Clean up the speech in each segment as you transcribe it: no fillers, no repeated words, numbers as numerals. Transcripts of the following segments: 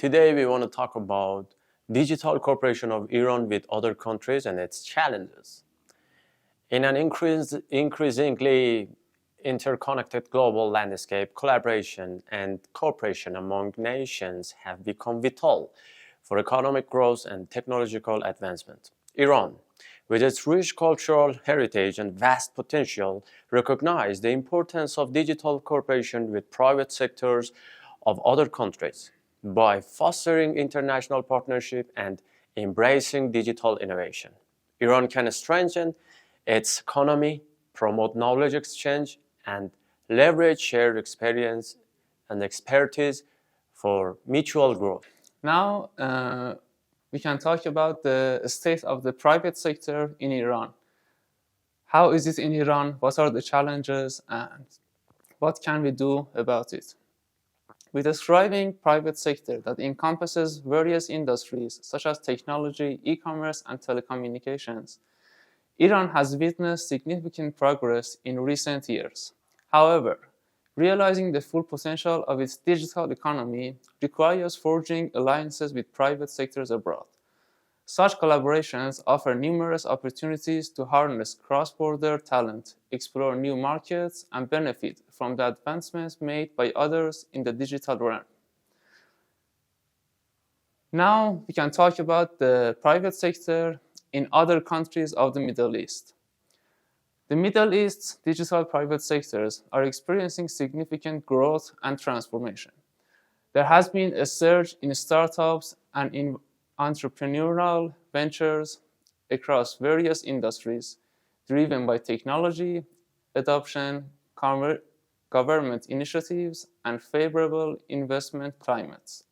Today we want to talk about digital cooperation of Iran with other countries and its challenges. In an increasingly interconnected global landscape, collaboration and cooperation among nations have become vital for economic growth and technological advancement. Iran, with its rich cultural heritage and vast potential, recognizes the importance of digital cooperation with private sectors of other countries. By fostering international partnership and embracing digital innovation, Iran can strengthen its economy, promote knowledge exchange, and leverage shared experience and expertise for mutual growth. Now, we can talk about the state of the private sector in Iran. How is it in Iran? What are the challenges and what can we do about it? With a thriving private sector that encompasses various industries such as technology, e-commerce, and telecommunications, Iran has witnessed significant progress in recent years. However, realizing the full potential of its digital economy requires forging alliances with private sectors abroad. Such collaborations offer numerous opportunities to harness cross-border talent, explore new markets, and benefit from the advancements made by others in the digital realm. Now we can talk about the private sector in other countries of the Middle East. The Middle East's digital private sectors are experiencing significant growth and transformation. There has been a surge in startups and in entrepreneurial ventures across various industries, driven by technology, adoption, government initiatives, and favorable investment climates.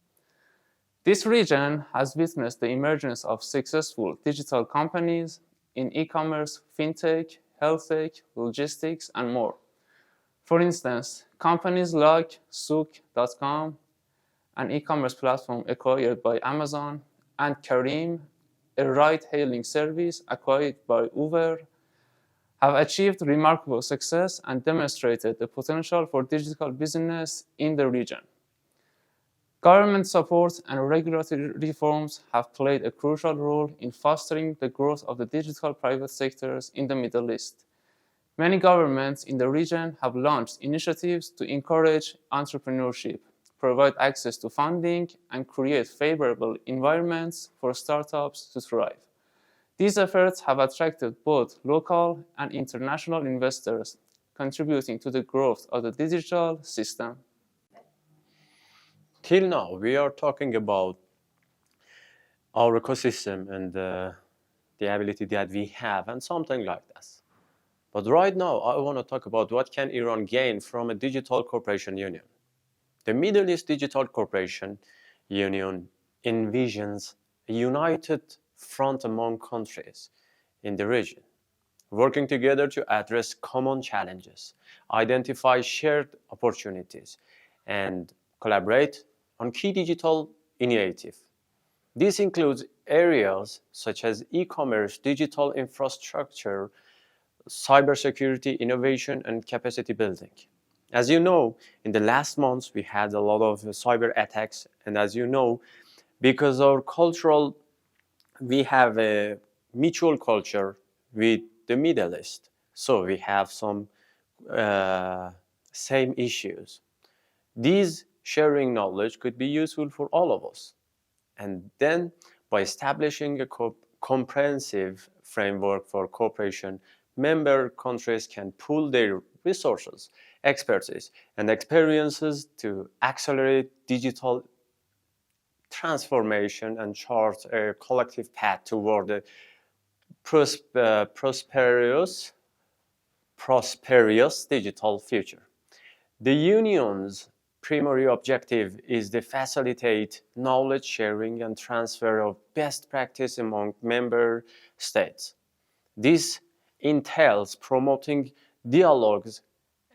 This region has witnessed the emergence of successful digital companies in e-commerce, fintech, health tech, logistics, and more. For instance, companies like Souk.com, an e-commerce platform acquired by Amazon, and Careem, a ride-hailing service acquired by Uber, have achieved remarkable success and demonstrated the potential for digital business in the region. Government support and regulatory reforms have played a crucial role in fostering the growth of the digital private sectors in the Middle East. Many governments in the region have launched initiatives to encourage entrepreneurship, provide access to funding, and create favorable environments for startups to thrive. These efforts have attracted both local and international investors, contributing to the growth of the digital system. Till now, we are talking about our ecosystem and the ability that we have and something like this. But right now, I want to talk about what can Iran gain from a digital cooperation union. The Middle East Digital Cooperation Union envisions a united front among countries in the region, working together to address common challenges, identify shared opportunities, and collaborate on key digital initiatives. This includes areas such as e-commerce, digital infrastructure, cybersecurity, innovation, and capacity building. As you know, in the last months, we had a lot of cyber attacks. And as you know, because our cultural, we have a mutual culture with the Middle East. So we have some same issues. These sharing knowledge could be useful for all of us. And then by establishing a comprehensive framework for cooperation, member countries can pool their resources, expertise, and experiences to accelerate digital transformation and chart a collective path toward a prosperous digital future. The union's primary objective is to facilitate knowledge sharing and transfer of best practice among member states. This entails promoting dialogues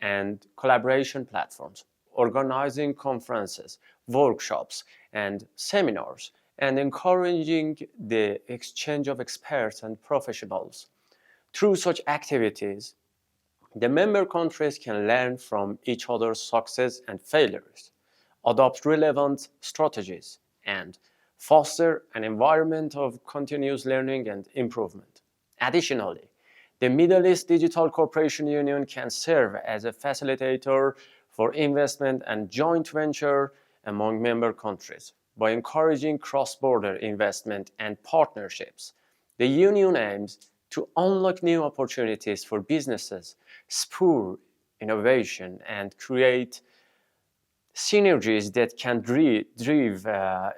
and collaboration platforms, organizing conferences, workshops, and seminars, and encouraging the exchange of experts and professionals. Through such activities, the member countries can learn from each other's success and failures, adopt relevant strategies, and foster an environment of continuous learning and improvement. Additionally, the Middle East Digital Cooperation Union can serve as a facilitator for investment and joint venture among member countries. By encouraging cross-border investment and partnerships, the Union aims to unlock new opportunities for businesses, spur innovation, and create synergies that can drive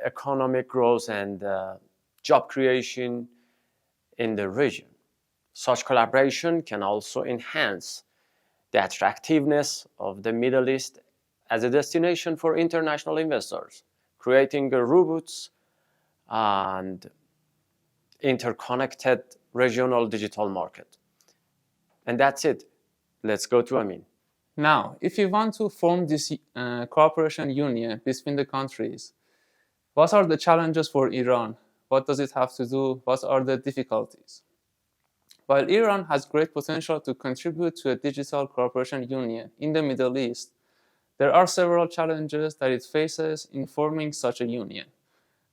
economic growth and job creation in the region. Such collaboration can also enhance the attractiveness of the Middle East as a destination for international investors, creating a robust and interconnected regional digital market. And that's it. Let's go to Amin. Now, if you want to form this cooperation union between the countries, what are the challenges for Iran? What does it have to do? What are the difficulties? While Iran has great potential to contribute to a digital cooperation union in the Middle East, there are several challenges that it faces in forming such a union.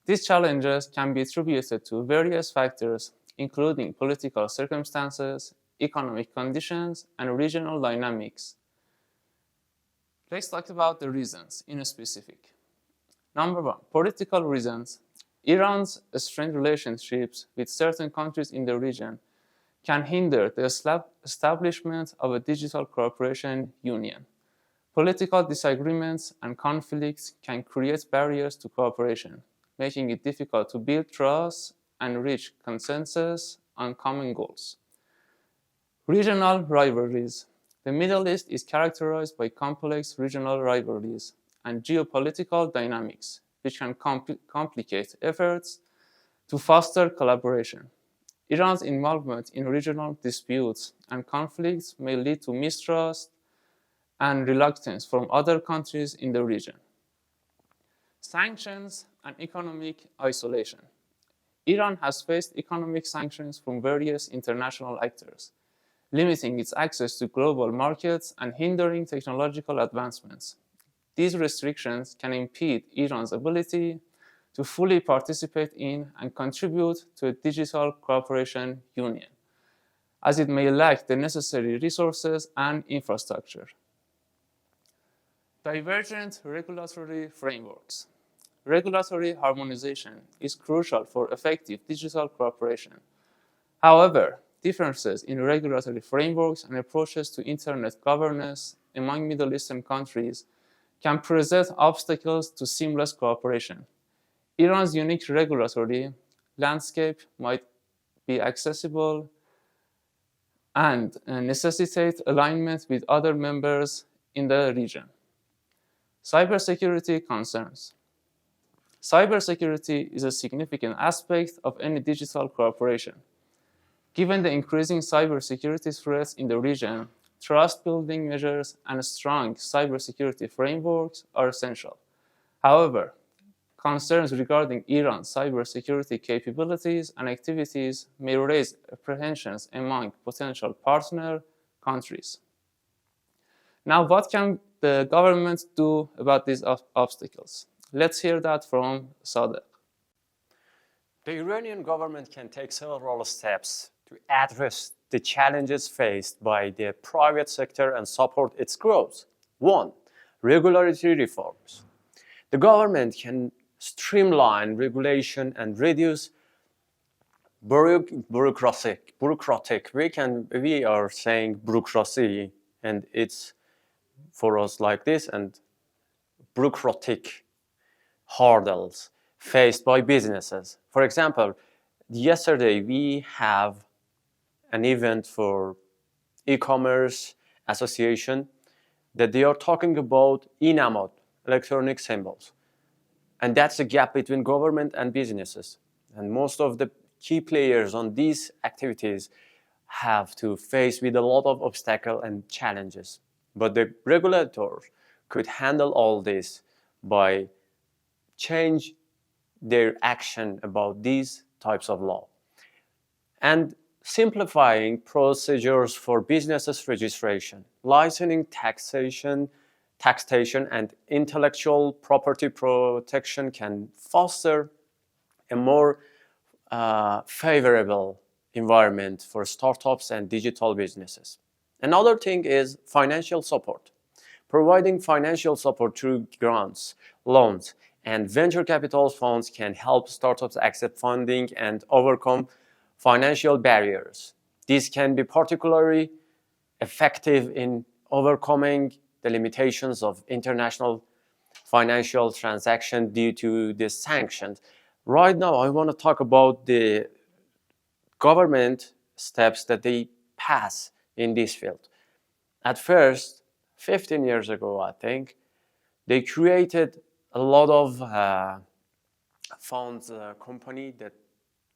These challenges can be attributed to various factors, including political circumstances, economic conditions, and regional dynamics. Let's talk about the reasons in specific. Number one, political reasons. Iran's strained relationships with certain countries in the region can hinder the establishment of a digital cooperation union. Political disagreements and conflicts can create barriers to cooperation, making it difficult to build trust and reach consensus on common goals. Regional rivalries. The Middle East is characterized by complex regional rivalries and geopolitical dynamics, which can complicate efforts to foster collaboration. Iran's involvement in regional disputes and conflicts may lead to mistrust and reluctance from other countries in the region. Sanctions and economic isolation. Iran has faced economic sanctions from various international actors, limiting its access to global markets and hindering technological advancements. These restrictions can impede Iran's ability to fully participate in and contribute to a digital cooperation union, as it may lack the necessary resources and infrastructure. Divergent regulatory frameworks. Regulatory harmonization is crucial for effective digital cooperation. However, differences in regulatory frameworks and approaches to internet governance among Middle Eastern countries can present obstacles to seamless cooperation. Iran's unique regulatory landscape might be accessible and necessitate alignment with other members in the region. Cybersecurity concerns. Cybersecurity is a significant aspect of any digital cooperation. Given the increasing cybersecurity threats in the region, trust-building measures and strong cybersecurity frameworks are essential. However, concerns regarding Iran's cybersecurity capabilities and activities may raise apprehensions among potential partner countries. Now, what can the government do about these obstacles? Let's hear that from Sadegh. The Iranian government can take several steps to address the challenges faced by the private sector and support its growth. 1. Regulatory reforms. The government can streamline regulation and reduce bureaucratic. We are saying bureaucracy, and it's for us like this, and bureaucratic hurdles faced by businesses. For example, yesterday we have an event for e-commerce association that they are talking about eNamad, electronic symbols. And that's the gap between government and businesses. And most of the key players on these activities have to face with a lot of obstacles and challenges. But the regulators could handle all this by change their action about these types of law. And simplifying procedures for businesses registration, licensing, taxation, taxation, and intellectual property protection can foster a more favorable environment for startups and digital businesses. Another thing is financial support. Providing financial support through grants, loans, and venture capital funds can help startups accept funding and overcome financial barriers. This can be particularly effective in overcoming the limitations of international financial transactions due to the sanctions. Right now, I want to talk about the government steps that they pass in this field. At first, 15 years ago, I think, they created a lot of funds company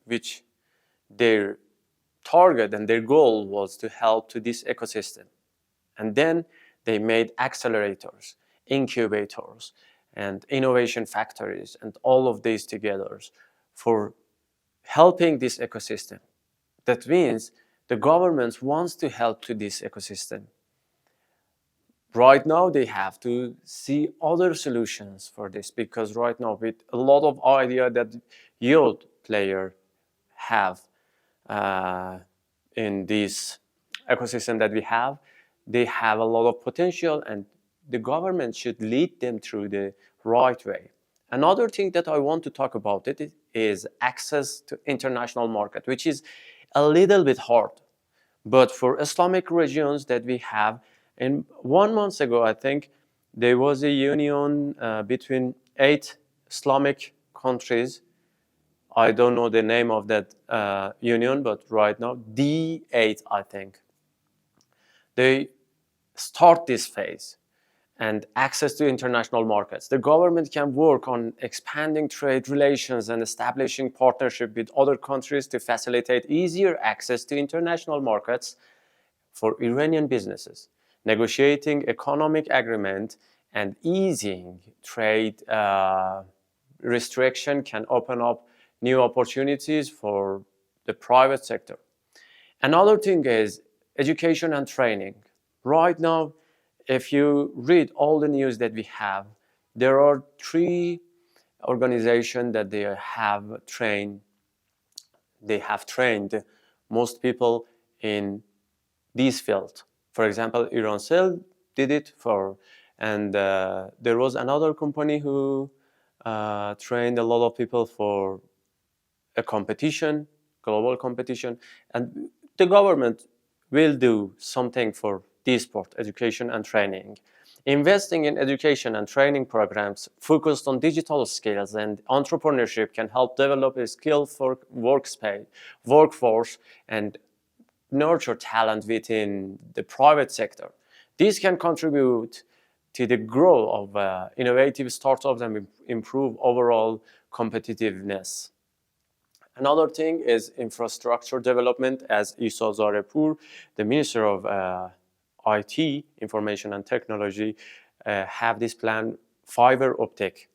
which their target and their goal was to help to this ecosystem. And then they made accelerators, incubators, and innovation factories, and all of these together for helping this ecosystem. That means the government wants to help to this ecosystem. Right now, they have to see other solutions for this, because right now, with a lot of idea that youth players have in this ecosystem that we have, they have a lot of potential, and the government should lead them through the right way. Another thing that I want to talk about it is access to international market, which is a little bit hard. But for Islamic regions that we have, and 1 month ago, I think, there was a union between 8 Islamic countries. I don't know the name of that union, but right now, D8, I think. They start this phase and access to international markets. The government can work on expanding trade relations and establishing partnership with other countries to facilitate easier access to international markets for Iranian businesses. Negotiating economic agreement and easing trade restriction can open up new opportunities for the private sector. Another thing is education and training. Right now, if you read all the news that we have, there are 3 organizations that they have trained most people in this field. For example, Irancell did it and there was another company who trained a lot of people for a competition, global competition, and the government will do something for this part, education and training. Investing in education and training programs focused on digital skills and entrepreneurship can help develop a skillful workforce and nurture talent within the private sector. This can contribute to the growth of innovative startups and improve overall competitiveness. Another thing is infrastructure development, as Isa Zarepur, the Minister of IT, Information and Technology, have this plan, fiber optic,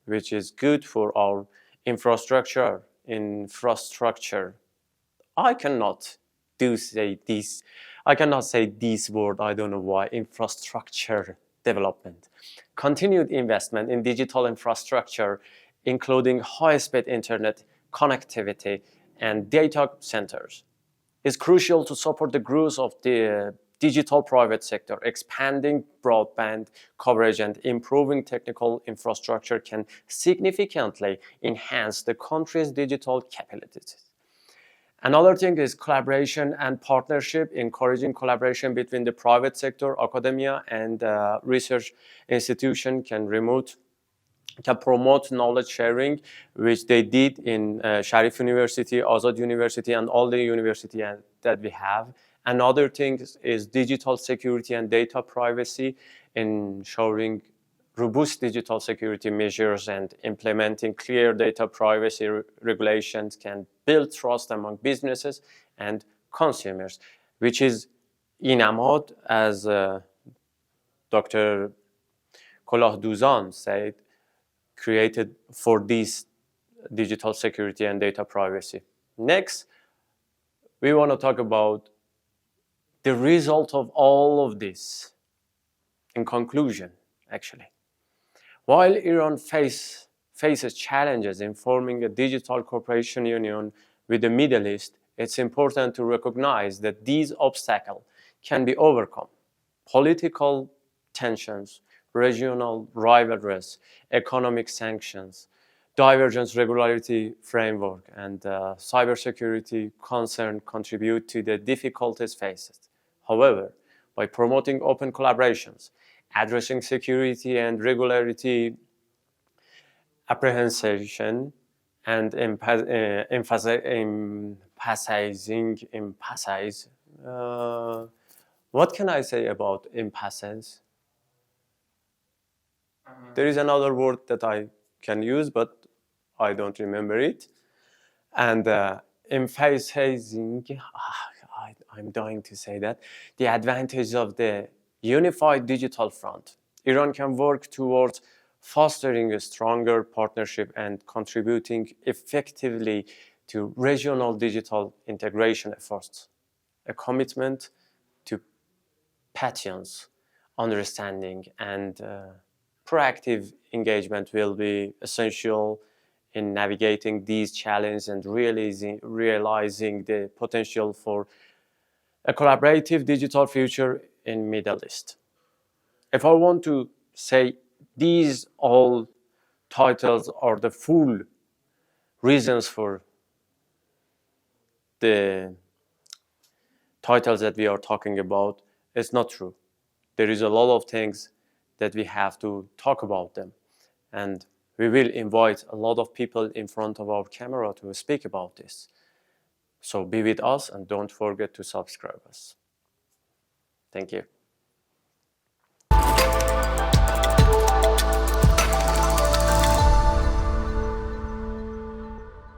which is good for our infrastructure. I cannot say this word, I don't know why, infrastructure development. Continued investment in digital infrastructure, including high-speed internet connectivity and data centers, is crucial to support the growth of the digital private sector. Expanding broadband coverage and improving technical infrastructure can significantly enhance the country's digital capabilities. Another thing is collaboration and partnership. Encouraging collaboration between the private sector, academia, and research institution can promote knowledge sharing, which they did in Sharif University, Azad University, and all the universities that we have. Another thing is digital security and data privacy. Ensuring robust digital security measures and implementing clear data privacy regulations can build trust among businesses and consumers, which is Inamad, as Dr. Kolah Duzan said, created for this digital security and data privacy. Next, we want to talk about the result of all of this. In conclusion, actually. While Iran faces challenges in forming a digital cooperation union with the Middle East, it's important to recognize that these obstacles can be overcome. Political tensions, regional rivalries, economic sanctions, divergence regularity framework, and cybersecurity concern contribute to the difficulties faced. However, by promoting open collaborations, addressing security and regularity apprehension, and emphasize. What can I say about emphasis? There is another word that I can use, but I don't remember it. And emphasizing, I'm dying to say that, the advantage of the unified digital front. Iran can work towards fostering a stronger partnership and contributing effectively to regional digital integration efforts. A commitment to patience, understanding, and proactive engagement will be essential in navigating these challenges and realizing the potential for a collaborative digital future in Middle East. If I want to say these all titles are the full reasons for the titles that we are talking about, it's not true. There is a lot of things that we have to talk about them. And we will invite a lot of people in front of our camera to speak about this. So be with us and don't forget to subscribe us. Thank you.